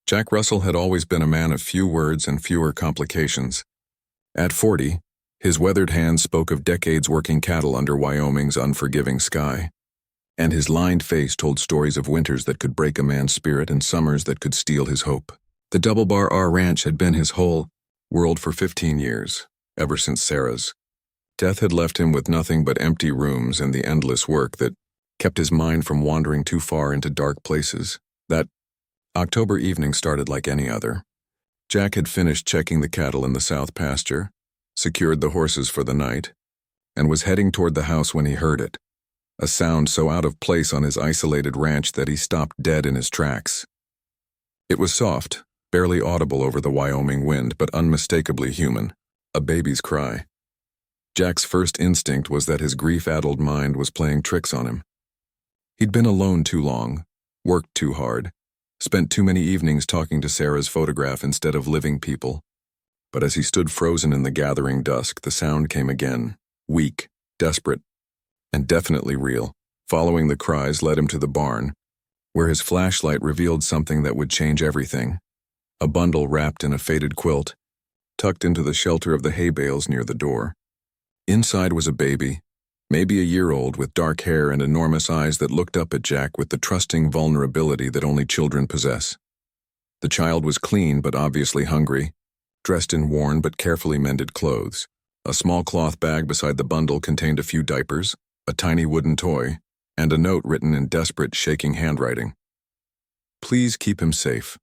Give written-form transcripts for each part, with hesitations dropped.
Jack Russell had always been a man of few words and fewer complications. At 40, his weathered hands spoke of decades working cattle under Wyoming's unforgiving sky, and his lined face told stories of winters that could break a man's spirit and summers that could steal his hope. The Double Bar R Ranch had been his whole world for 15 years, ever since Sarah's. Death had left him with nothing but empty rooms and the endless work that kept his mind from wandering too far into dark places. That October evening started like any other. Jack had finished checking the cattle in the south pasture, secured the horses for the night, and was heading toward the house when he heard it, a sound so out of place on his isolated ranch that he stopped dead in his tracks. It was soft, barely audible over the Wyoming wind, but unmistakably human, a baby's cry. Jack's first instinct was that his grief-addled mind was playing tricks on him. He'd been alone too long, worked too hard, spent too many evenings talking to Sarah's photograph instead of living people. But as he stood frozen in the gathering dusk, the sound came again, weak, desperate, and definitely real. Following the cries led him to the barn, where his flashlight revealed something that would change everything. A bundle wrapped in a faded quilt, tucked into the shelter of the hay bales near the door. Inside was a baby, maybe a year old, with dark hair and enormous eyes that looked up at Jack with the trusting vulnerability that only children possess. The child was clean but obviously hungry, dressed in worn but carefully mended clothes. A small cloth bag beside the bundle contained a few diapers, a tiny wooden toy, and a note written in desperate, shaking handwriting. "Please keep him safe.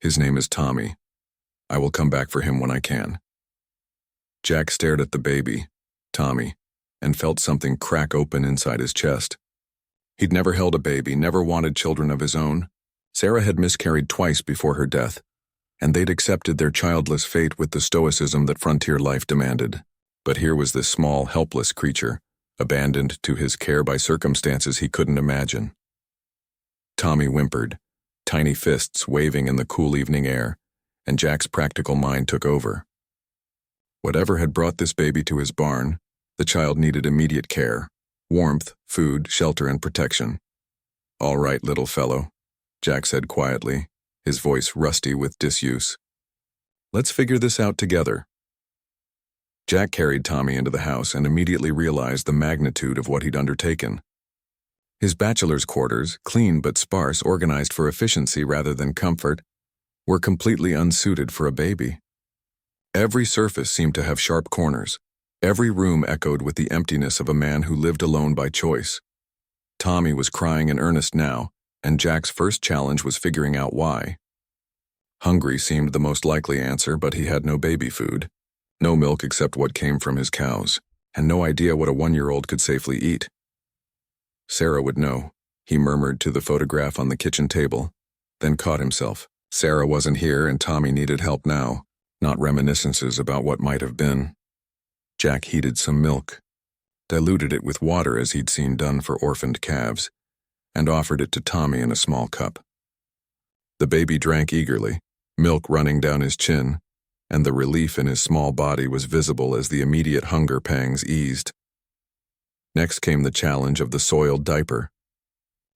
His name is Tommy. I will come back for him when I can." Jack stared at the baby, Tommy, and felt something crack open inside his chest. He'd never held a baby, never wanted children of his own. Sarah had miscarried twice before her death, and they'd accepted their childless fate with the stoicism that frontier life demanded. But here was this small, helpless creature, abandoned to his care by circumstances he couldn't imagine. Tommy whimpered, tiny fists waving in the cool evening air, and Jack's practical mind took over. Whatever had brought this baby to his barn, the child needed immediate care, warmth, food, shelter, and protection. "All right, little fellow," Jack said quietly, his voice rusty with disuse. "Let's figure this out together." Jack carried Tommy into the house and immediately realized the magnitude of what he'd undertaken. His bachelor's quarters, clean but sparse, organized for efficiency rather than comfort, were completely unsuited for a baby. Every surface seemed to have sharp corners. Every room echoed with the emptiness of a man who lived alone by choice. Tommy was crying in earnest now, and Jack's first challenge was figuring out why. Hungry seemed the most likely answer, but he had no baby food, no milk except what came from his cows, and no idea what a 1-year-old could safely eat. Sarah would know, he murmured to the photograph on the kitchen table, then caught himself. Sarah wasn't here and Tommy needed help now, not reminiscences about what might have been. Jack heated some milk, diluted it with water as he'd seen done for orphaned calves, and offered it to Tommy in a small cup. The baby drank eagerly, milk running down his chin, and the relief in his small body was visible as the immediate hunger pangs eased. Next came the challenge of the soiled diaper.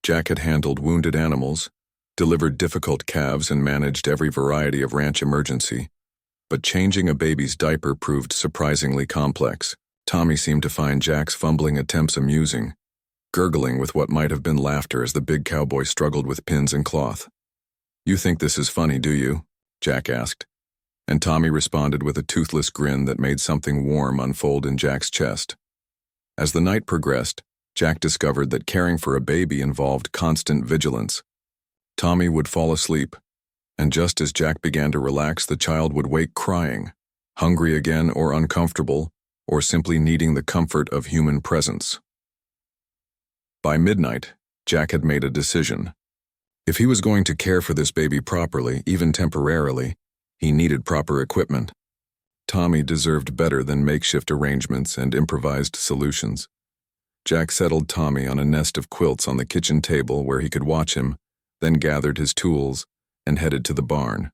Jack had handled wounded animals, delivered difficult calves, and managed every variety of ranch emergency. But changing a baby's diaper proved surprisingly complex. Tommy seemed to find Jack's fumbling attempts amusing, gurgling with what might have been laughter as the big cowboy struggled with pins and cloth. "You think this is funny, do you?" Jack asked, and Tommy responded with a toothless grin that made something warm unfold in Jack's chest. As the night progressed, Jack discovered that caring for a baby involved constant vigilance. Tommy would fall asleep, and just as Jack began to relax, the child would wake crying, hungry again or uncomfortable, or simply needing the comfort of human presence. By midnight, Jack had made a decision. If he was going to care for this baby properly, even temporarily, he needed proper equipment. Tommy deserved better than makeshift arrangements and improvised solutions. Jack settled Tommy on a nest of quilts on the kitchen table where he could watch him, then gathered his tools and headed to the barn.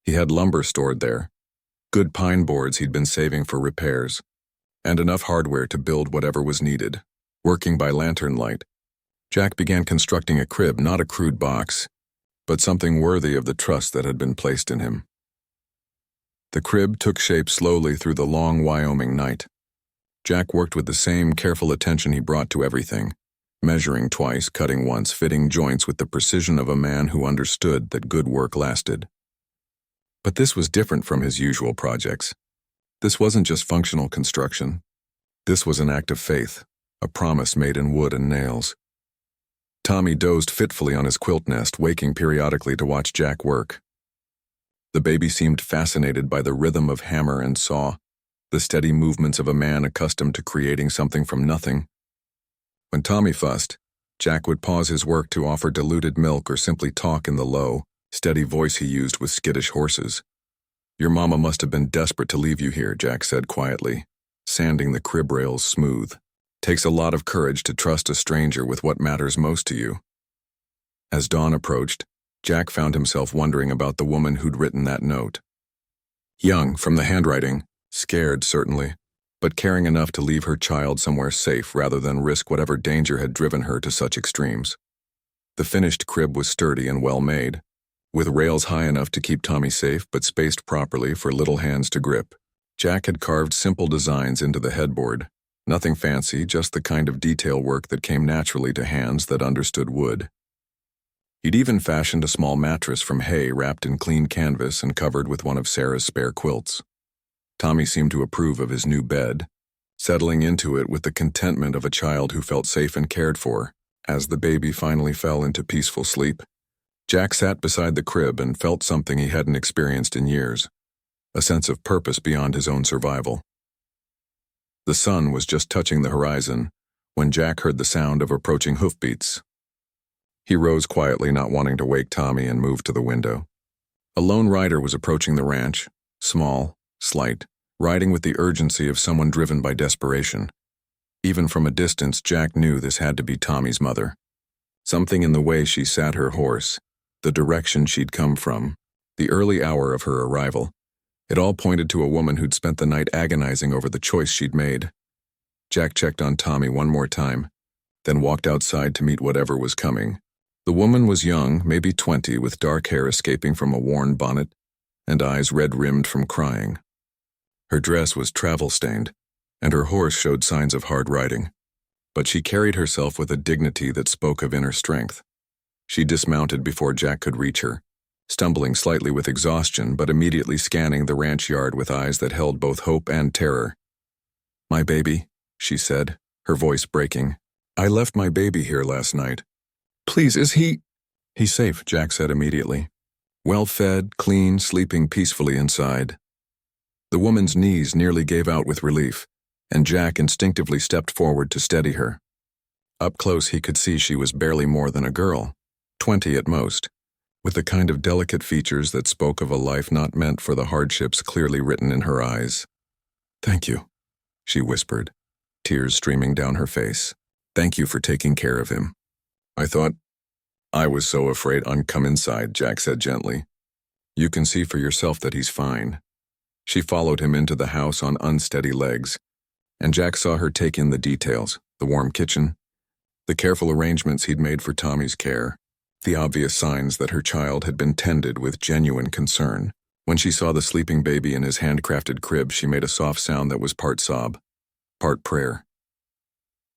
He had lumber stored there, good pine boards he'd been saving for repairs, and enough hardware to build whatever was needed. Working by lantern light, Jack began constructing a crib, not a crude box, but something worthy of the trust that had been placed in him. The crib took shape slowly through the long Wyoming night. Jack worked with the same careful attention he brought to everything, measuring twice, cutting once, fitting joints with the precision of a man who understood that good work lasted. But this was different from his usual projects. This wasn't just functional construction. This was an act of faith, a promise made in wood and nails. Tommy dozed fitfully on his quilt nest, waking periodically to watch Jack work. The baby seemed fascinated by the rhythm of hammer and saw, the steady movements of a man accustomed to creating something from nothing. When Tommy fussed, Jack would pause his work to offer diluted milk or simply talk in the low, steady voice he used with skittish horses. "Your mama must have been desperate to leave you here," Jack said quietly, sanding the crib rails smooth. "Takes a lot of courage to trust a stranger with what matters most to you." As dawn approached, Jack found himself wondering about the woman who'd written that note. Young, from the handwriting, scared certainly, but caring enough to leave her child somewhere safe rather than risk whatever danger had driven her to such extremes. The finished crib was sturdy and well made, with rails high enough to keep Tommy safe but spaced properly for little hands to grip. Jack had carved simple designs into the headboard. Nothing fancy, just the kind of detail work that came naturally to hands that understood wood. He'd even fashioned a small mattress from hay wrapped in clean canvas and covered with one of Sarah's spare quilts. Tommy seemed to approve of his new bed, settling into it with the contentment of a child who felt safe and cared for. As the baby finally fell into peaceful sleep, Jack sat beside the crib and felt something he hadn't experienced in years, a sense of purpose beyond his own survival. The sun was just touching the horizon when Jack heard the sound of approaching hoofbeats. He rose quietly, not wanting to wake Tommy, and moved to the window. A lone rider was approaching the ranch, small, slight, riding with the urgency of someone driven by desperation. Even from a distance, Jack knew this had to be Tommy's mother. Something in the way she sat her horse, the direction she'd come from, the early hour of her arrival, it all pointed to a woman who'd spent the night agonizing over the choice she'd made. Jack checked on Tommy one more time, then walked outside to meet whatever was coming. The woman was young, maybe 20, with dark hair escaping from a worn bonnet and eyes red-rimmed from crying. Her dress was travel-stained, and her horse showed signs of hard riding, but she carried herself with a dignity that spoke of inner strength. She dismounted before Jack could reach her, stumbling slightly with exhaustion but immediately scanning the ranch yard with eyes that held both hope and terror. "My baby," she said, her voice breaking. "I left my baby here last night. Please, is he—" "He's safe," Jack said immediately. "Well-fed, clean, sleeping peacefully inside." The woman's knees nearly gave out with relief, and Jack instinctively stepped forward to steady her. Up close he could see she was barely more than a girl, 20 at most, with the kind of delicate features that spoke of a life not meant for the hardships clearly written in her eyes. "Thank you," she whispered, tears streaming down her face. "Thank you for taking care of him. I was so afraid." "Come inside," Jack said gently. "You can see for yourself that he's fine." She followed him into the house on unsteady legs, and Jack saw her take in the details, the warm kitchen, the careful arrangements he'd made for Tommy's care, the obvious signs that her child had been tended with genuine concern. When she saw the sleeping baby in his handcrafted crib, she made a soft sound that was part sob, part prayer.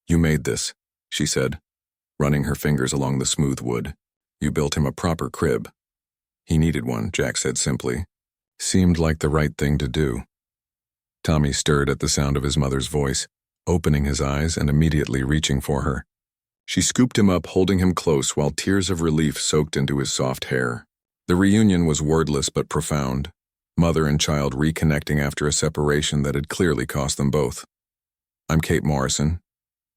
"You made this," she said, running her fingers along the smooth wood. "You built him a proper crib." "He needed one," Jack said simply. "Seemed like the right thing to do." Tommy stirred at the sound of his mother's voice, opening his eyes and immediately reaching for her. She scooped him up, holding him close while tears of relief soaked into his soft hair. The reunion was wordless but profound, mother and child reconnecting after a separation that had clearly cost them both. "I'm Kate Morrison,"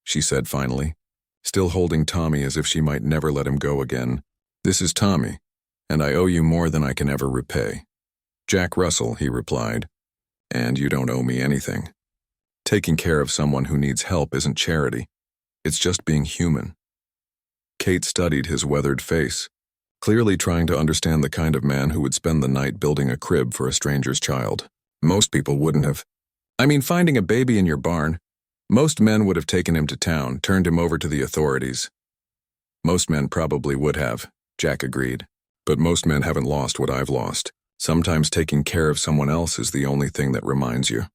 she said finally, still holding Tommy as if she might never let him go again. "This is Tommy, and I owe you more than I can ever repay." "Jack Russell," he replied, "and you don't owe me anything. Taking care of someone who needs help isn't charity. It's just being human." Kate studied his weathered face, clearly trying to understand the kind of man who would spend the night building a crib for a stranger's child. "Most people wouldn't have. Finding a baby in your barn. Most men would have taken him to town, turned him over to the authorities." "Most men probably would have," Jack agreed. But most men haven't lost what I've lost. Sometimes taking care of someone else is the only thing that reminds you.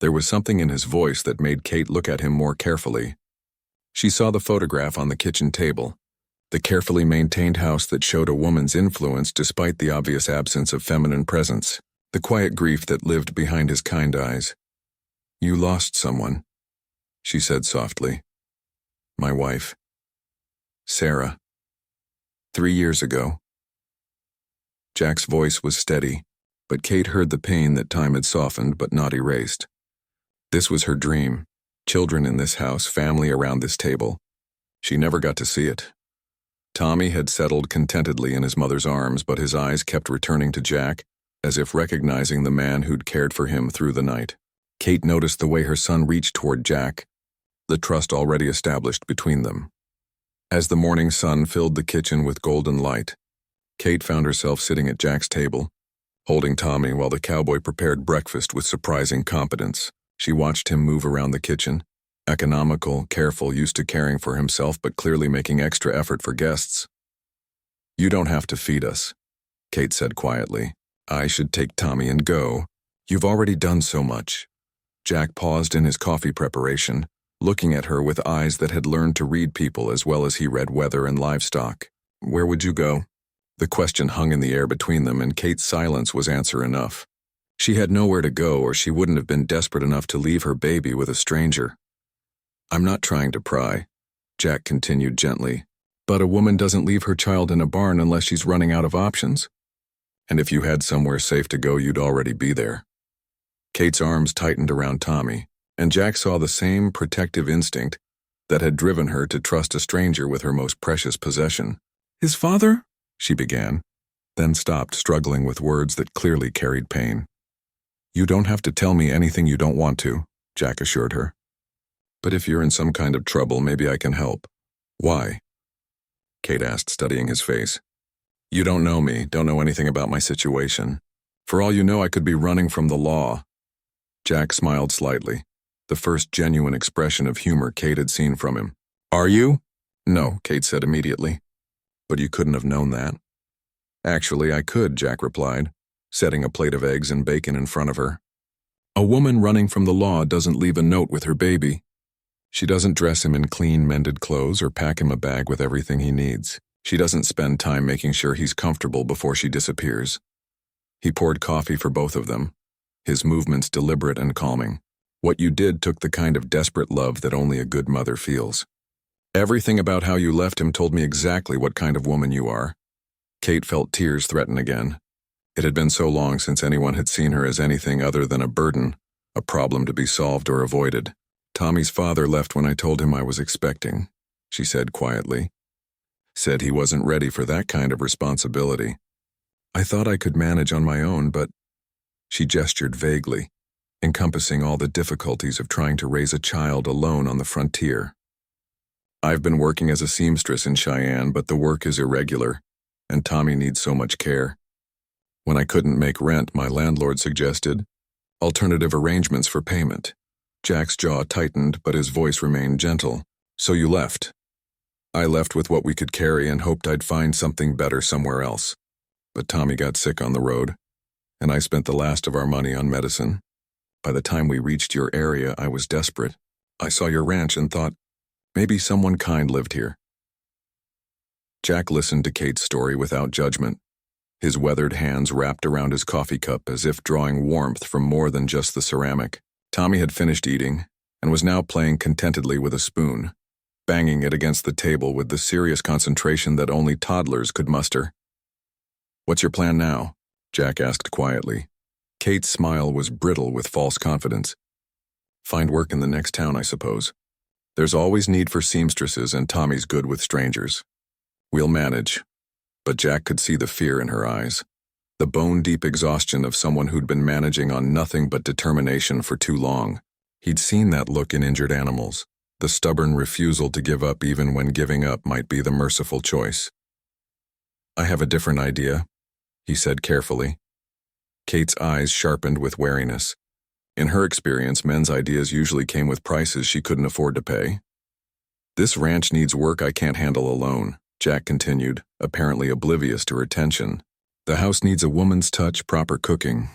There was something in his voice that made Kate look at him more carefully. She saw the photograph on the kitchen table, the carefully maintained house that showed a woman's influence despite the obvious absence of feminine presence, the quiet grief that lived behind his kind eyes. "You lost someone," she said softly. "My wife, Sarah. 3 years ago." Jack's voice was steady, but Kate heard the pain that time had softened but not erased. This was her dream. Children in this house, family around this table. She never got to see it. Tommy had settled contentedly in his mother's arms, but his eyes kept returning to Jack, as if recognizing the man who'd cared for him through the night. Kate noticed the way her son reached toward Jack, the trust already established between them. As the morning sun filled the kitchen with golden light, Kate found herself sitting at Jack's table, holding Tommy while the cowboy prepared breakfast with surprising competence. She watched him move around the kitchen, economical, careful, used to caring for himself but clearly making extra effort for guests. "You don't have to feed us," Kate said quietly. "I should take Tommy and go. You've already done so much." Jack paused in his coffee preparation, looking at her with eyes that had learned to read people as well as he read weather and livestock. "Where would you go?" The question hung in the air between them, and Kate's silence was answer enough. She had nowhere to go, or she wouldn't have been desperate enough to leave her baby with a stranger. "I'm not trying to pry," Jack continued gently, "but a woman doesn't leave her child in a barn unless she's running out of options. And if you had somewhere safe to go, you'd already be there." Kate's arms tightened around Tommy, and Jack saw the same protective instinct that had driven her to trust a stranger with her most precious possession. "His father?" she began, then stopped, struggling with words that clearly carried pain. "You don't have to tell me anything you don't want to," Jack assured her. "But if you're in some kind of trouble, maybe I can help." "Why?" Kate asked, studying his face. "You don't know me, don't know anything about my situation. For all you know, I could be running from the law." Jack smiled slightly, the first genuine expression of humor Kate had seen from him. "Are you?" "No," Kate said immediately. "But you couldn't have known that." "Actually, I could," Jack replied, setting a plate of eggs and bacon in front of her. "A woman running from the law doesn't leave a note with her baby. She doesn't dress him in clean, mended clothes or pack him a bag with everything he needs. She doesn't spend time making sure he's comfortable before she disappears." He poured coffee for both of them, his movements deliberate and calming. "What you did took the kind of desperate love that only a good mother feels. Everything about how you left him told me exactly what kind of woman you are." Kate felt tears threaten again. It had been so long since anyone had seen her as anything other than a burden, a problem to be solved or avoided. "Tommy's father left when I told him I was expecting," she said quietly. "Said he wasn't ready for that kind of responsibility. I thought I could manage on my own, but—" She gestured vaguely, encompassing all the difficulties of trying to raise a child alone on the frontier. "I've been working as a seamstress in Cheyenne, but the work is irregular, and Tommy needs so much care. When I couldn't make rent, my landlord suggested alternative arrangements for payment." Jack's jaw tightened, but his voice remained gentle. "So you left." "I left with what we could carry and hoped I'd find something better somewhere else. But Tommy got sick on the road, and I spent the last of our money on medicine. By the time we reached your area, I was desperate. I saw your ranch and thought, maybe someone kind lived here." Jack listened to Kate's story without judgment, his weathered hands wrapped around his coffee cup as if drawing warmth from more than just the ceramic. Tommy had finished eating and was now playing contentedly with a spoon, banging it against the table with the serious concentration that only toddlers could muster. "What's your plan now?" Jack asked quietly. Kate's smile was brittle with false confidence. "Find work in the next town, I suppose. There's always need for seamstresses, and Tommy's good with strangers. We'll manage." But Jack could see the fear in her eyes, the bone-deep exhaustion of someone who'd been managing on nothing but determination for too long. He'd seen that look in injured animals, the stubborn refusal to give up even when giving up might be the merciful choice. "I have a different idea," he said carefully. Kate's eyes sharpened with wariness. In her experience, men's ideas usually came with prices she couldn't afford to pay. This ranch needs work I can't handle alone, Jack continued, apparently oblivious to her tension. The house needs a woman's touch, proper cooking.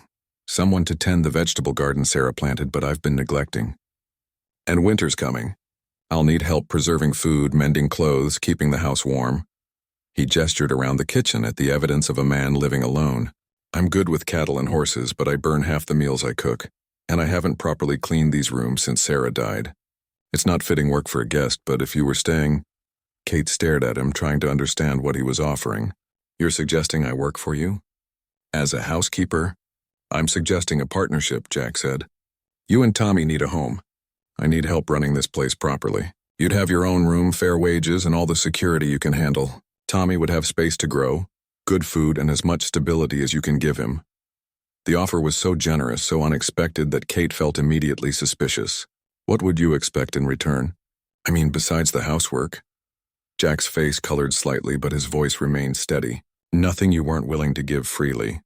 Someone to tend the vegetable garden Sarah planted but I've been neglecting. And winter's coming. I'll need help preserving food, mending clothes, keeping the house warm. He gestured around the kitchen at the evidence of a man living alone. I'm good with cattle and horses, but I burn half the meals I cook, and I haven't properly cleaned these rooms since Sarah died. It's not fitting work for a guest, but if you were staying... Kate stared at him, trying to understand what he was offering. You're suggesting I work for you? As a housekeeper? I'm suggesting a partnership, Jack said. You and Tommy need a home. I need help running this place properly. You'd have your own room, fair wages, and all the security you can handle. Tommy would have space to grow, good food, and as much stability as you can give him. The offer was so generous, so unexpected that Kate felt immediately suspicious. What would you expect in return? I mean, besides the housework? Jack's face colored slightly, but his voice remained steady. Nothing you weren't willing to give freely.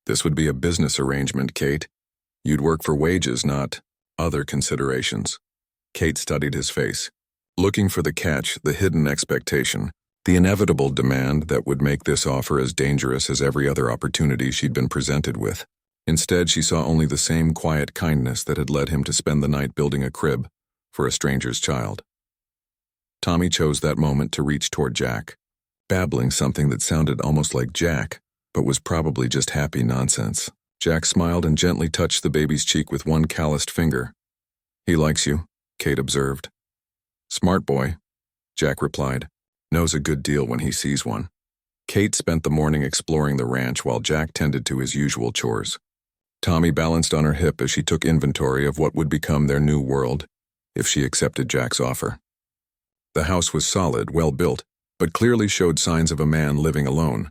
This would be a business arrangement, Kate. You'd work for wages, not other considerations. Kate studied his face, looking for the catch, the hidden expectation, the inevitable demand that would make this offer as dangerous as every other opportunity she'd been presented with. Instead, she saw only the same quiet kindness that had led him to spend the night building a crib for a stranger's child. Tommy chose that moment to reach toward Jack, babbling something that sounded almost like Jack, but was probably just happy nonsense. Jack smiled and gently touched the baby's cheek with one calloused finger. He likes you, Kate observed. Smart boy, Jack replied. Knows a good deal when he sees one. Kate spent the morning exploring the ranch while Jack tended to his usual chores. Tommy balanced on her hip as she took inventory of what would become their new world if she accepted Jack's offer. The house was solid, well built, but clearly showed signs of a man living alone.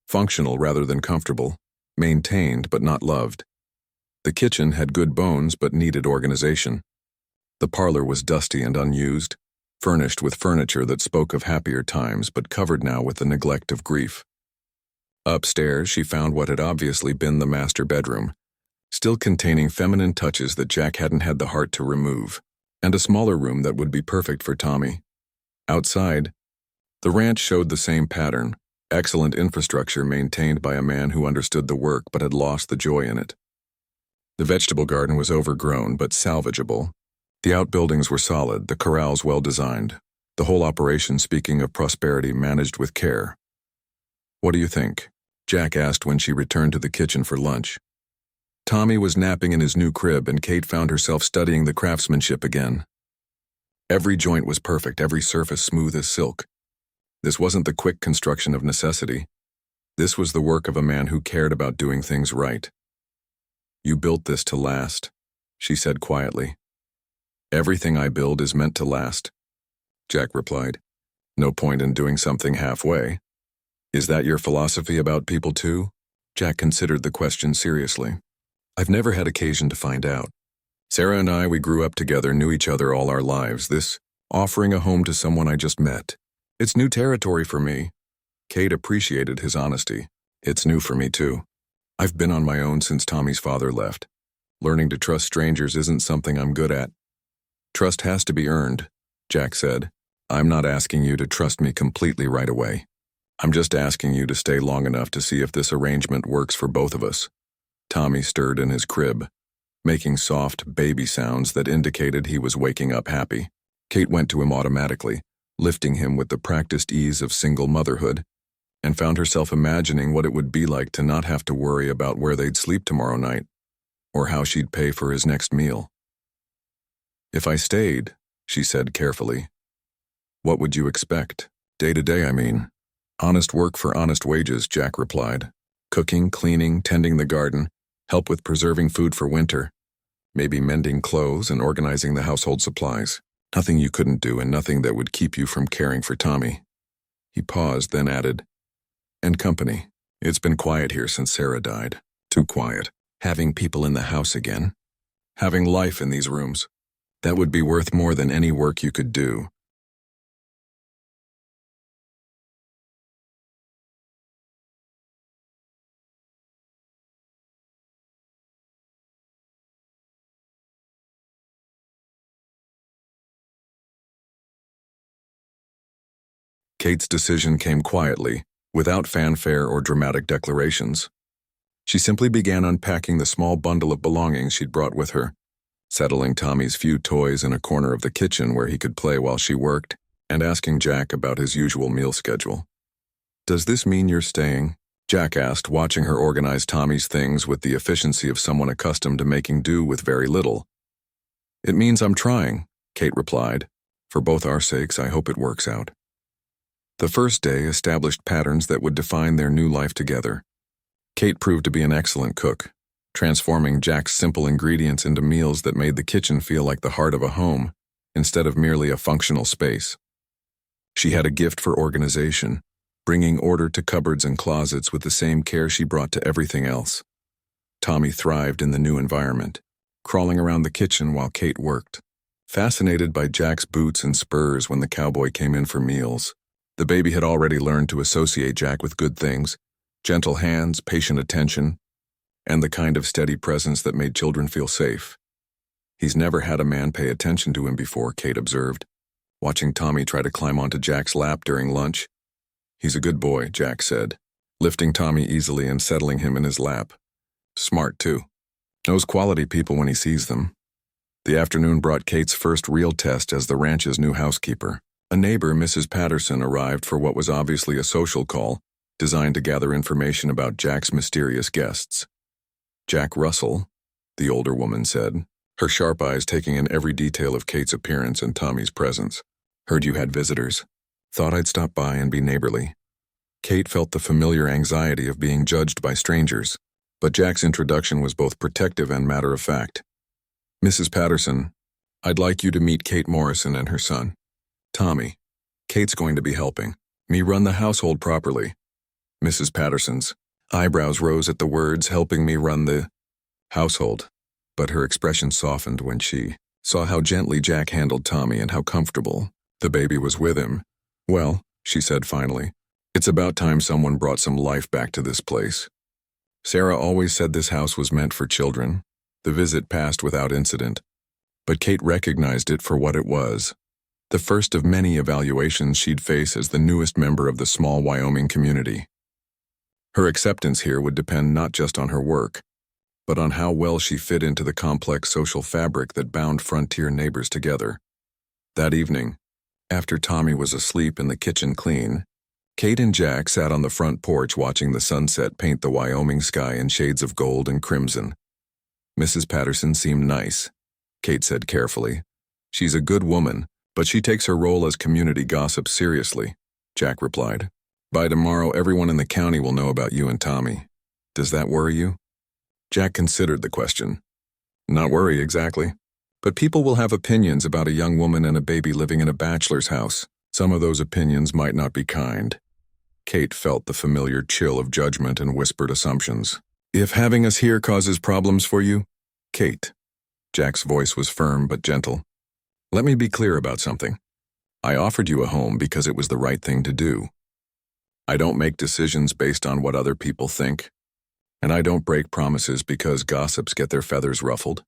Functional rather than comfortable, maintained but not loved. The kitchen had good bones but needed organization. The parlor was dusty and unused, furnished with furniture that spoke of happier times but covered now with the neglect of grief. Upstairs, she found what had obviously been the master bedroom, still containing feminine touches that Jack hadn't had the heart to remove, and a smaller room that would be perfect for Tommy. Outside, the ranch showed the same pattern, excellent infrastructure maintained by a man who understood the work but had lost the joy in it. The vegetable garden was overgrown but salvageable. The outbuildings were solid, the corrals well designed, the whole operation speaking of prosperity managed with care. What do you think? Jack asked when she returned to the kitchen for lunch. Tommy was napping in his new crib and Kate found herself studying the craftsmanship again. Every joint was perfect, every surface smooth as silk. This wasn't the quick construction of necessity. This was the work of a man who cared about doing things right. You built this to last, she said quietly. Everything I build is meant to last, Jack replied. No point in doing something halfway. Is that your philosophy about people too? Jack considered the question seriously. I've never had occasion to find out. Sarah and I, we grew up together, knew each other all our lives. This, offering a home to someone I just met. It's new territory for me. Kate appreciated his honesty. It's new for me too. I've been on my own since Tommy's father left. Learning to trust strangers isn't something I'm good at. Trust has to be earned, Jack said. I'm not asking you to trust me completely right away. I'm just asking you to stay long enough to see if this arrangement works for both of us. Tommy stirred in his crib, making soft baby sounds that indicated he was waking up happy. Kate went to him automatically, lifting him with the practiced ease of single motherhood, and found herself imagining what it would be like to not have to worry about where they'd sleep tomorrow night, or how she'd pay for his next meal. If I stayed, she said carefully, what would you expect? Day to day, I mean. Honest work for honest wages, Jack replied. Cooking, cleaning, tending the garden, help with preserving food for winter, maybe mending clothes and organizing the household supplies. Nothing you couldn't do and nothing that would keep you from caring for Tommy. He paused, then added, and company. It's been quiet here since Sarah died. Too quiet. Having people in the house again. Having life in these rooms. That would be worth more than any work you could do. Kate's decision came quietly, without fanfare or dramatic declarations. She simply began unpacking the small bundle of belongings she'd brought with her, settling Tommy's few toys in a corner of the kitchen where he could play while she worked, and asking Jack about his usual meal schedule. "Does this mean you're staying?" Jack asked, watching her organize Tommy's things with the efficiency of someone accustomed to making do with very little. "It means I'm trying," Kate replied. "For both our sakes, I hope it works out." The first day established patterns that would define their new life together. Kate proved to be an excellent cook, transforming Jack's simple ingredients into meals that made the kitchen feel like the heart of a home, instead of merely a functional space. She had a gift for organization, bringing order to cupboards and closets with the same care she brought to everything else. Tommy thrived in the new environment, crawling around the kitchen while Kate worked. Fascinated by Jack's boots and spurs when the cowboy came in for meals, the baby had already learned to associate Jack with good things: gentle hands, patient attention, and the kind of steady presence that made children feel safe. "He's never had a man pay attention to him before," Kate observed, watching Tommy try to climb onto Jack's lap during lunch. "He's a good boy," Jack said, lifting Tommy easily and settling him in his lap. "Smart, too. Knows quality people when he sees them." The afternoon brought Kate's first real test as the ranch's new housekeeper. A neighbor, Mrs. Patterson, arrived for what was obviously a social call, designed to gather information about Jack's mysterious guests. "Jack Russell," the older woman said, her sharp eyes taking in every detail of Kate's appearance and Tommy's presence. "Heard you had visitors. Thought I'd stop by and be neighborly." Kate felt the familiar anxiety of being judged by strangers, but Jack's introduction was both protective and matter-of-fact. "Mrs. Patterson, I'd like you to meet Kate Morrison and her son, Tommy. Kate's going to be helping me run the household properly." Mrs. Patterson's eyebrows rose at the words "helping me run the household," but her expression softened when she saw how gently Jack handled Tommy and how comfortable the baby was with him. "Well," she said finally, "it's about time someone brought some life back to this place. Sarah always said this house was meant for children." The visit passed without incident, but Kate recognized it for what it was: the first of many evaluations she'd face as the newest member of the small Wyoming community. Her acceptance here would depend not just on her work, but on how well she fit into the complex social fabric that bound frontier neighbors together. That evening, after Tommy was asleep and the kitchen clean, Kate and Jack sat on the front porch watching the sunset paint the Wyoming sky in shades of gold and crimson. "Mrs. Patterson seemed nice," Kate said carefully. "She's a good woman, but she takes her role as community gossip seriously," Jack replied. "By tomorrow, everyone in the county will know about you and Tommy. Does that worry you?" Jack considered the question. "Not worry exactly. But people will have opinions about a young woman and a baby living in a bachelor's house. Some of those opinions might not be kind." Kate felt the familiar chill of judgment and whispered assumptions. "If having us here causes problems for you, Kate," Jack's voice was firm but gentle, "let me be clear about something. I offered you a home because it was the right thing to do. I don't make decisions based on what other people think, and I don't break promises because gossips get their feathers ruffled."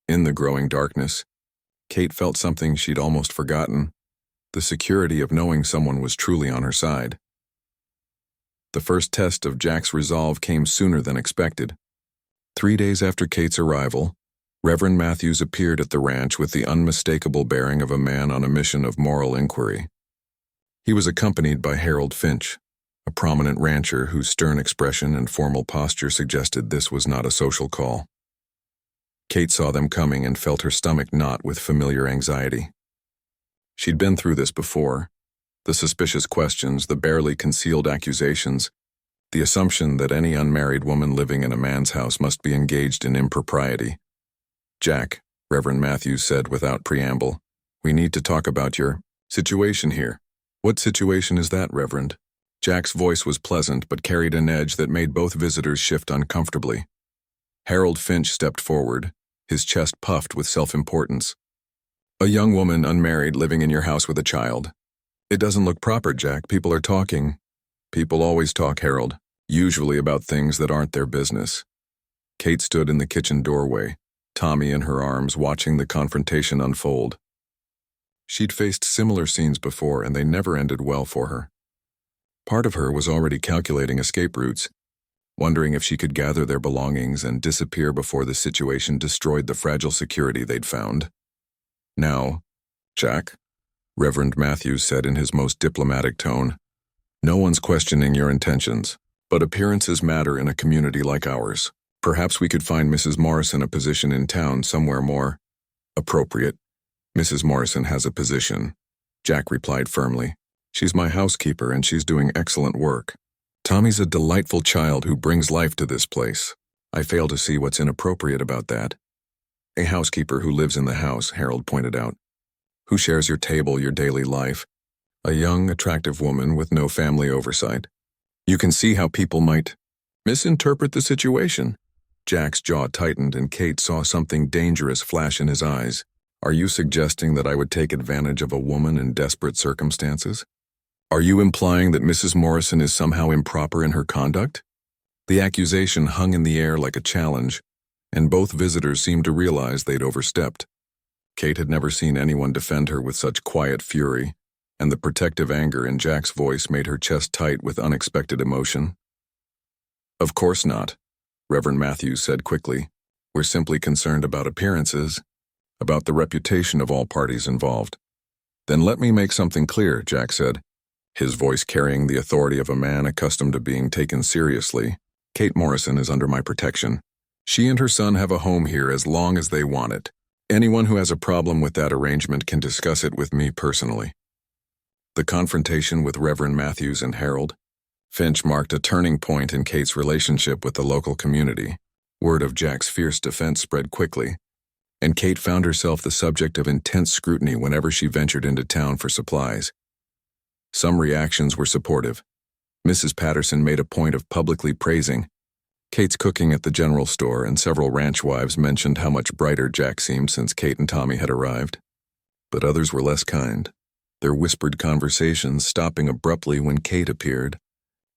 In the growing darkness, Kate felt something she'd almost forgotten: the security of knowing someone was truly on her side. The first test of Jack's resolve came sooner than expected. 3 days after Kate's arrival, Reverend Matthews appeared at the ranch with the unmistakable bearing of a man on a mission of moral inquiry. He was accompanied by Harold Finch, a prominent rancher whose stern expression and formal posture suggested this was not a social call. Kate saw them coming and felt her stomach knot with familiar anxiety. She'd been through this before: the suspicious questions, the barely concealed accusations, the assumption that any unmarried woman living in a man's house must be engaged in impropriety. "Jack," Reverend Matthews said without preamble, "we need to talk about your situation here." "What situation is that, Reverend?" Jack's voice was pleasant but carried an edge that made both visitors shift uncomfortably. Harold Finch stepped forward, his chest puffed with self-importance. "A young woman, unmarried, living in your house with a child. It doesn't look proper, Jack. People are talking." "People always talk, Harold, usually about things that aren't their business." Kate stood in the kitchen doorway, Tommy in her arms, watching the confrontation unfold. She'd faced similar scenes before, and they never ended well for her. Part of her was already calculating escape routes, wondering if she could gather their belongings and disappear before the situation destroyed the fragile security they'd found. Now, Jack, Reverend Matthews said in his most diplomatic tone, no one's questioning your intentions, but appearances matter in a community like ours. Perhaps we could find Mrs. Morrison a position in town somewhere more appropriate. Mrs. Morrison has a position, Jack replied firmly. She's my housekeeper and she's doing excellent work. Tommy's a delightful child who brings life to this place. I fail to see what's inappropriate about that. A housekeeper who lives in the house, Harold pointed out. Who shares your table, your daily life. A young, attractive woman with no family oversight. You can see how people might misinterpret the situation. Jack's jaw tightened and Kate saw something dangerous flash in his eyes. Are you suggesting that I would take advantage of a woman in desperate circumstances? Are you implying that Mrs. Morrison is somehow improper in her conduct? The accusation hung in the air like a challenge, and both visitors seemed to realize they'd overstepped. Kate had never seen anyone defend her with such quiet fury, and the protective anger in Jack's voice made her chest tight with unexpected emotion. Of course not, Reverend Matthews said quickly. We're simply concerned about appearances, about the reputation of all parties involved. Then let me make something clear, Jack said, his voice carrying the authority of a man accustomed to being taken seriously. Kate Morrison is under my protection. She and her son have a home here as long as they want it. Anyone who has a problem with that arrangement can discuss it with me personally. The confrontation with Reverend Matthews and Harold Finch marked a turning point in Kate's relationship with the local community. Word of Jack's fierce defense spread quickly, and Kate found herself the subject of intense scrutiny whenever she ventured into town for supplies. Some reactions were supportive. Mrs. Patterson made a point of publicly praising Kate's cooking at the general store, and several ranch wives mentioned how much brighter Jack seemed since Kate and Tommy had arrived. But others were less kind, their whispered conversations stopping abruptly when Kate appeared.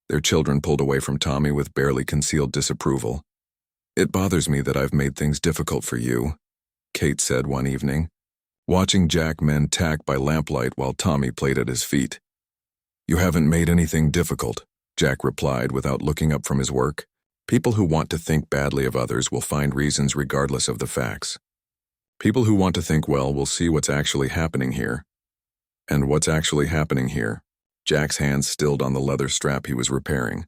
Their children pulled away from Tommy with barely concealed disapproval. It bothers me that I've made things difficult for you, Kate said one evening, watching Jack mend tack by lamplight while Tommy played at his feet. You haven't made anything difficult, Jack replied without looking up from his work. People who want to think badly of others will find reasons regardless of the facts. People who want to think well will see what's actually happening here. And what's actually happening here? Jack's hands stilled on the leather strap he was repairing.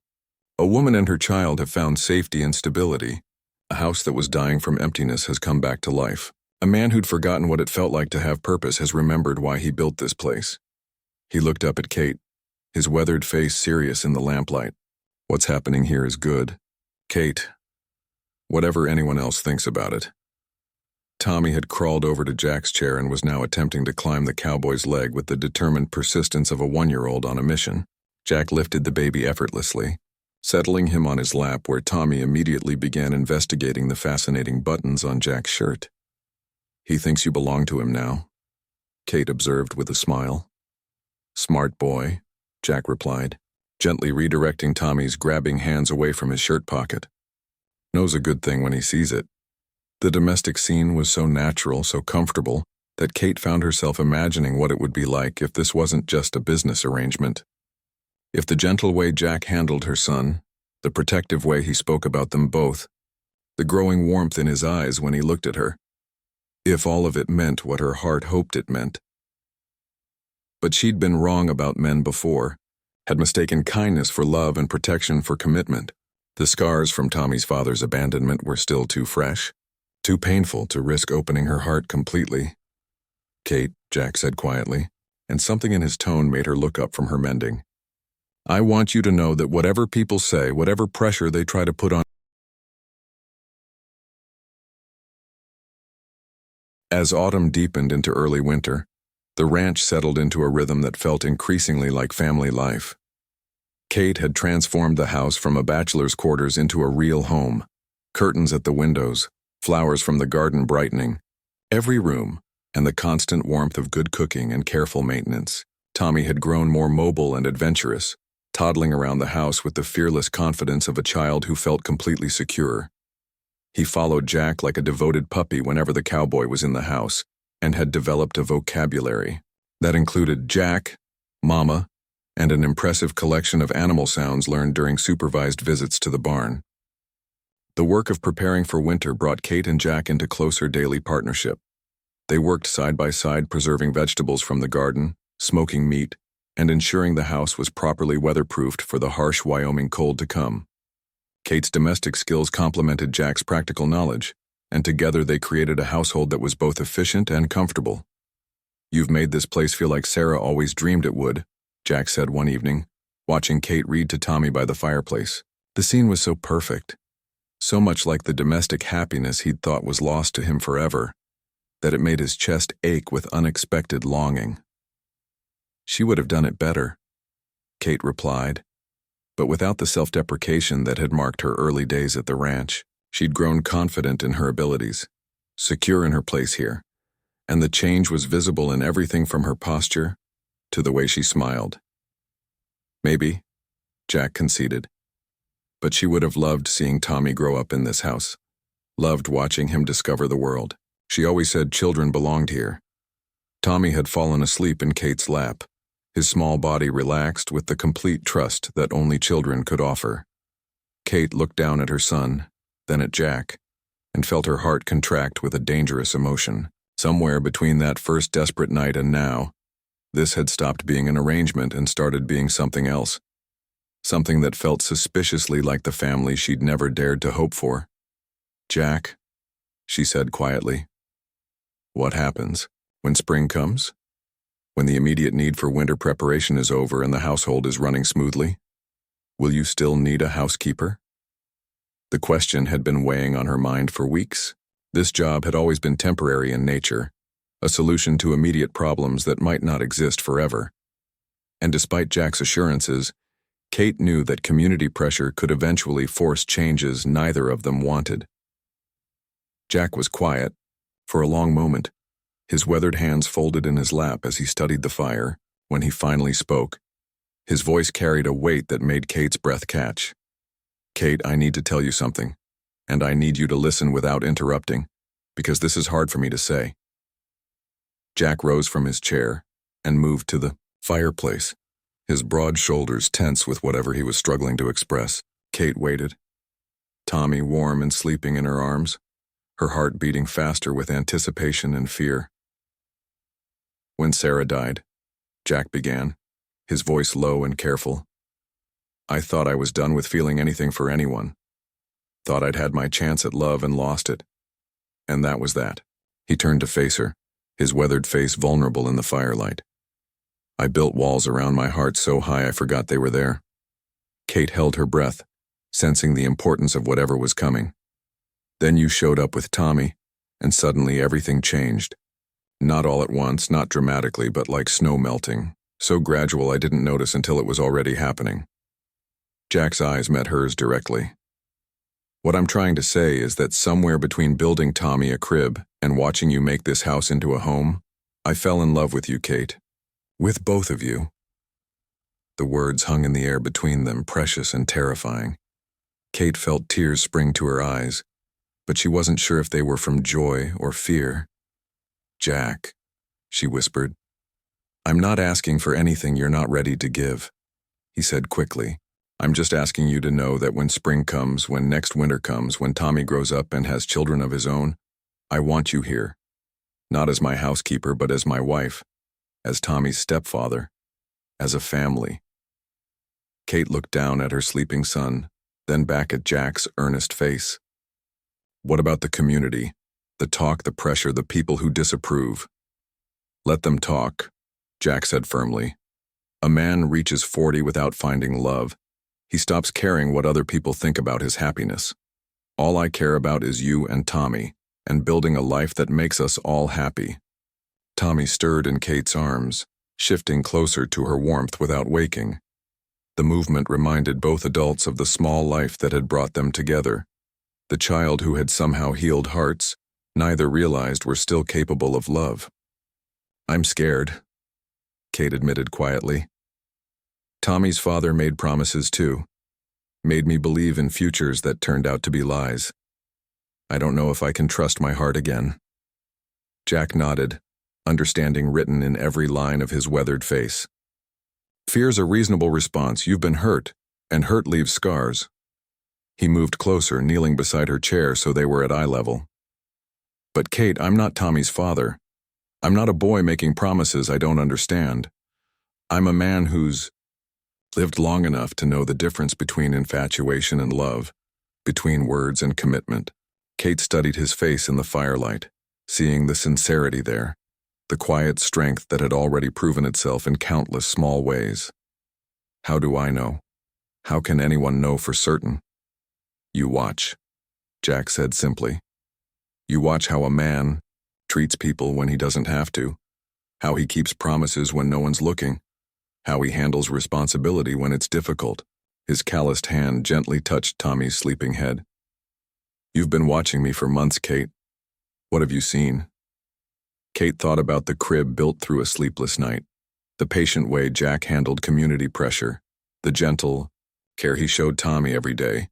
A woman and her child have found safety and stability. A house that was dying from emptiness has come back to life. A man who'd forgotten what it felt like to have purpose has remembered why he built this place. He looked up at Kate, his weathered face serious in the lamplight. What's happening here is good. Kate, whatever anyone else thinks about it. Tommy had crawled over to Jack's chair and was now attempting to climb the cowboy's leg with the determined persistence of a 1-year-old on a mission. Jack lifted the baby effortlessly, settling him on his lap where Tommy immediately began investigating the fascinating buttons on Jack's shirt. He thinks you belong to him now, Kate observed with a smile. Smart boy, Jack replied, gently redirecting Tommy's grabbing hands away from his shirt pocket. Knows a good thing when he sees it. The domestic scene was so natural, so comfortable, that Kate found herself imagining what it would be like if this wasn't just a business arrangement. If the gentle way Jack handled her son, the protective way he spoke about them both, the growing warmth in his eyes when he looked at her, if all of it meant what her heart hoped it meant. But she'd been wrong about men before, had mistaken kindness for love and protection for commitment. The scars from Tommy's father's abandonment were still too fresh, too painful to risk opening her heart completely. Kate, Jack said quietly, and something in his tone made her look up from her mending. I want you to know that whatever people say, whatever pressure they try to put on. As autumn deepened into early winter, the ranch settled into a rhythm that felt increasingly like family life. Kate had transformed the house from a bachelor's quarters into a real home. Curtains at the windows, flowers from the garden brightening every room, and the constant warmth of good cooking and careful maintenance. Tommy had grown more mobile and adventurous, toddling around the house with the fearless confidence of a child who felt completely secure. He followed Jack like a devoted puppy whenever the cowboy was in the house, and had developed a vocabulary, That included Jack, Mama, and an impressive collection of animal sounds learned during supervised visits to the barn. The work of preparing for winter brought Kate and Jack into closer daily partnership. They worked side by side, preserving vegetables from the garden, smoking meat, and ensuring the house was properly weatherproofed for the harsh Wyoming cold to come. Kate's domestic skills complemented Jack's practical knowledge, and together they created a household that was both efficient and comfortable. "You've made this place feel like Sarah always dreamed it would," Jack said one evening, watching Kate read to Tommy by the fireplace. The scene was so perfect, so much like the domestic happiness he'd thought was lost to him forever, that it made his chest ache with unexpected longing. "She would have done it better," Kate replied, but without the self-deprecation that had marked her early days at the ranch. She'd grown confident in her abilities, secure in her place here, and the change was visible in everything from her posture to the way she smiled. "Maybe," Jack conceded, but she would have loved seeing Tommy grow up in this house, loved watching him discover the world. She always said children belonged here. Tommy had fallen asleep in Kate's lap, his small body relaxed with the complete trust that only children could offer. Kate looked down at her son, then at Jack, and felt her heart contract with a dangerous emotion. Somewhere between that first desperate night and now, this had stopped being an arrangement and started being something else. Something that felt suspiciously like the family she'd never dared to hope for. "Jack," she said quietly, "what happens when spring comes? When the immediate need for winter preparation is over and the household is running smoothly? Will you still need a housekeeper?" The question had been weighing on her mind for weeks. This job had always been temporary in nature, a solution to immediate problems that might not exist forever. And despite Jack's assurances, Kate knew that community pressure could eventually force changes neither of them wanted. Jack was quiet for a long moment, his weathered hands folded in his lap as he studied the fire. When he finally spoke, his voice carried a weight that made Kate's breath catch. "Kate, I need to tell you something, and I need you to listen without interrupting, because this is hard for me to say." Jack rose from his chair and moved to the fireplace, his broad shoulders tense with whatever he was struggling to express. Kate waited, Tommy warm and sleeping in her arms, her heart beating faster with anticipation and fear. "When Sarah died," Jack began, his voice low and careful, "I thought I was done with feeling anything for anyone. Thought I'd had my chance at love and lost it. And that was that." He turned to face her, his weathered face vulnerable in the firelight. "I built walls around my heart so high I forgot they were there." Kate held her breath, sensing the importance of whatever was coming. "Then you showed up with Tommy, and suddenly everything changed. Not all at once, not dramatically, but like snow melting, so gradual I didn't notice until it was already happening." Jack's eyes met hers directly. "What I'm trying to say is that somewhere between building Tommy a crib and watching you make this house into a home, I fell in love with you, Kate. With both of you." The words hung in the air between them, precious and terrifying. Kate felt tears spring to her eyes, but she wasn't sure if they were from joy or fear. "Jack," she whispered, "I'm not asking for anything you're not ready to give," he said quickly. "I'm just asking you to know that when spring comes, when next winter comes, when Tommy grows up and has children of his own, I want you here. Not as my housekeeper, but as my wife, as Tommy's stepfather, as a family." Kate looked down at her sleeping son, then back at Jack's earnest face. "What about the community? The talk, the pressure, the people who disapprove?" "Let them talk," Jack said firmly. "A man reaches 40 without finding love. He stops caring what other people think about his happiness. All I care about is you and Tommy, and building a life that makes us all happy." Tommy stirred in Kate's arms, shifting closer to her warmth without waking. The movement reminded both adults of the small life that had brought them together. The child who had somehow healed hearts neither realized were still capable of love. "I'm scared," Kate admitted quietly. "Tommy's father made promises too. Made me believe in futures that turned out to be lies. I don't know if I can trust my heart again." Jack nodded, understanding written in every line of his weathered face. Fear's a reasonable response. You've been hurt, and hurt leaves scars. He moved closer, kneeling beside her chair so they were at eye level. But Kate, I'm not Tommy's father. I'm not a boy making promises I don't understand. I'm a man who's lived long enough to know the difference between infatuation and love, between words and commitment. Kate studied his face in the firelight, seeing the sincerity there, the quiet strength that had already proven itself in countless small ways. How do I know? How can anyone know for certain? You watch, Jack said simply. You watch how a man treats people when he doesn't have to, how he keeps promises when no one's looking, how he handles responsibility when it's difficult. His calloused hand gently touched Tommy's sleeping head. You've been watching me for months, Kate. What have you seen? Kate thought about the crib built through a sleepless night, the patient way Jack handled community pressure, the gentle care he showed Tommy every day,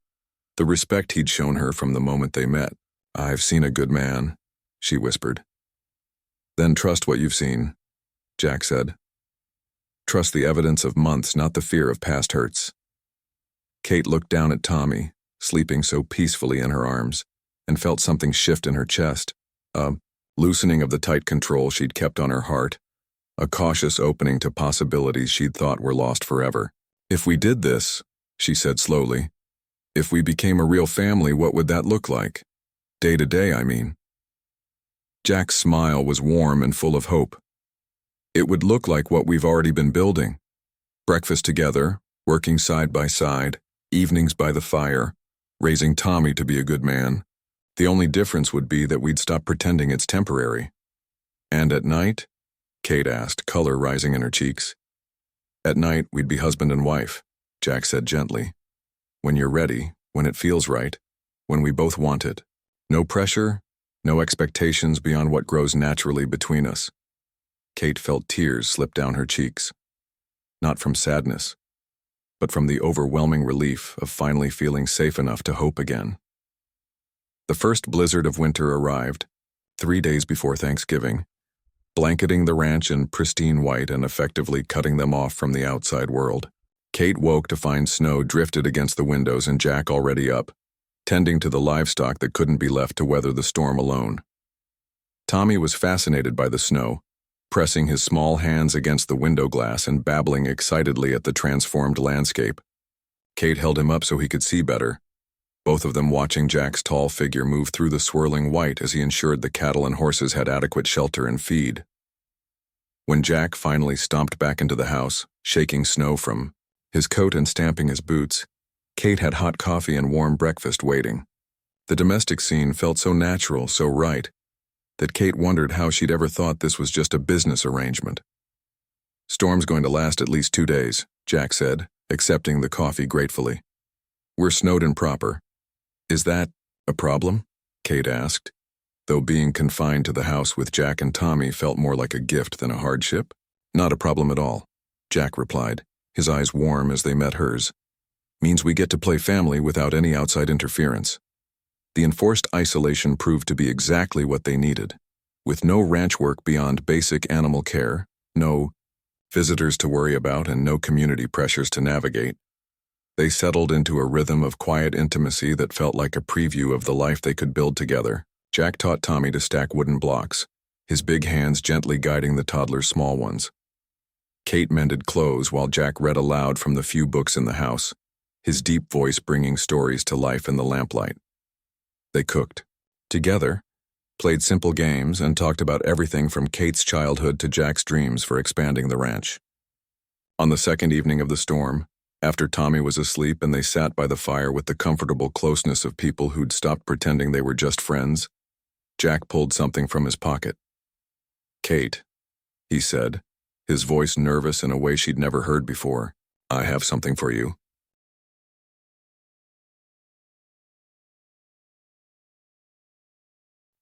the respect he'd shown her from the moment they met. I've seen a good man, she whispered. Then trust what you've seen, Jack said. Trust the evidence of months, not the fear of past hurts. Kate looked down at Tommy, sleeping so peacefully in her arms, and felt something shift in her chest, a loosening of the tight control she'd kept on her heart, a cautious opening to possibilities she'd thought were lost forever. If we did this, she said slowly, if we became a real family, what would that look like? Day to day, I mean. Jack's smile was warm and full of hope. It would look like what we've already been building. Breakfast together, working side by side, evenings by the fire, raising Tommy to be a good man. The only difference would be that we'd stop pretending it's temporary. And at night? Kate asked, color rising in her cheeks. At night, we'd be husband and wife, Jack said gently. When you're ready, when it feels right, when we both want it. No pressure, no expectations beyond what grows naturally between us. Kate felt tears slip down her cheeks. Not from sadness, but from the overwhelming relief of finally feeling safe enough to hope again. The first blizzard of winter arrived, 3 days before Thanksgiving, blanketing the ranch in pristine white and effectively cutting them off from the outside world. Kate woke to find snow drifted against the windows and Jack already up, tending to the livestock that couldn't be left to weather the storm alone. Tommy was fascinated by the snow, pressing his small hands against the window glass and babbling excitedly at the transformed landscape. Kate held him up so he could see better, both of them watching Jack's tall figure move through the swirling white as he ensured the cattle and horses had adequate shelter and feed. When Jack finally stomped back into the house, shaking snow from his coat and stamping his boots, Kate had hot coffee and warm breakfast waiting. The domestic scene felt so natural, so right, that Kate wondered how she'd ever thought this was just a business arrangement. Storm's going to last at least 2 days, Jack said, accepting the coffee gratefully. We're snowed in proper. Is that a problem? Kate asked, though being confined to the house with Jack and Tommy felt more like a gift than a hardship. Not a problem at all, Jack replied, his eyes warm as they met hers. Means we get to play family without any outside interference. The enforced isolation proved to be exactly what they needed. With no ranch work beyond basic animal care, no visitors to worry about, and no community pressures to navigate, they settled into a rhythm of quiet intimacy that felt like a preview of the life they could build together. Jack taught Tommy to stack wooden blocks, his big hands gently guiding the toddler's small ones. Kate mended clothes while Jack read aloud from the few books in the house, his deep voice bringing stories to life in the lamplight. They cooked together, played simple games, and talked about everything from Kate's childhood to Jack's dreams for expanding the ranch. On the second evening of the storm, after Tommy was asleep and they sat by the fire with the comfortable closeness of people who'd stopped pretending they were just friends, Jack pulled something from his pocket. Kate, he said, his voice nervous in a way she'd never heard before, I have something for you.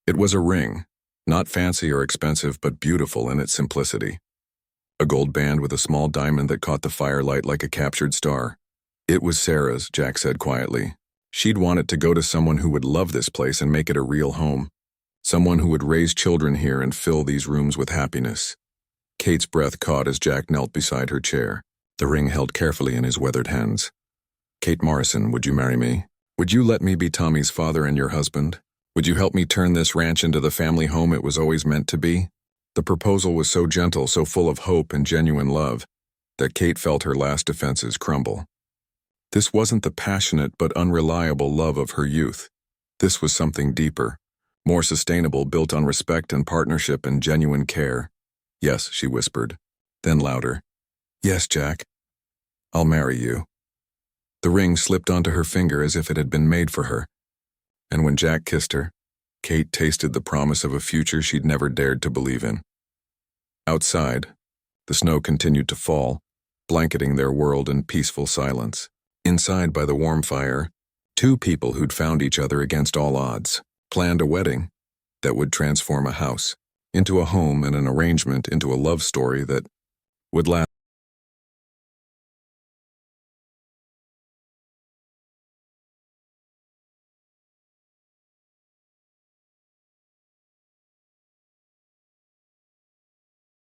It was a ring, not fancy or expensive but beautiful in its simplicity. A gold band with a small diamond that caught the firelight like a captured star. It was Sarah's, Jack said quietly. She'd want it to go to someone who would love this place and make it a real home. Someone who would raise children here and fill these rooms with happiness. Kate's breath caught as Jack knelt beside her chair, the ring held carefully in his weathered hands. Kate Morrison, would you marry me? Would you let me be Tommy's father and your husband? Would you help me turn this ranch into the family home it was always meant to be? The proposal was so gentle, so full of hope and genuine love, that Kate felt her last defenses crumble. This wasn't the passionate but unreliable love of her youth. This was something deeper, more sustainable, built on respect and partnership and genuine care. Yes, she whispered, then louder. Yes, Jack. I'll marry you. The ring slipped onto her finger as if it had been made for her. And when Jack kissed her, Kate tasted the promise of a future she'd never dared to believe in. Outside, the snow continued to fall, blanketing their world in peaceful silence. Inside by the warm fire, two people who'd found each other against all odds planned a wedding that would transform a house into a home and an arrangement into a love story that would last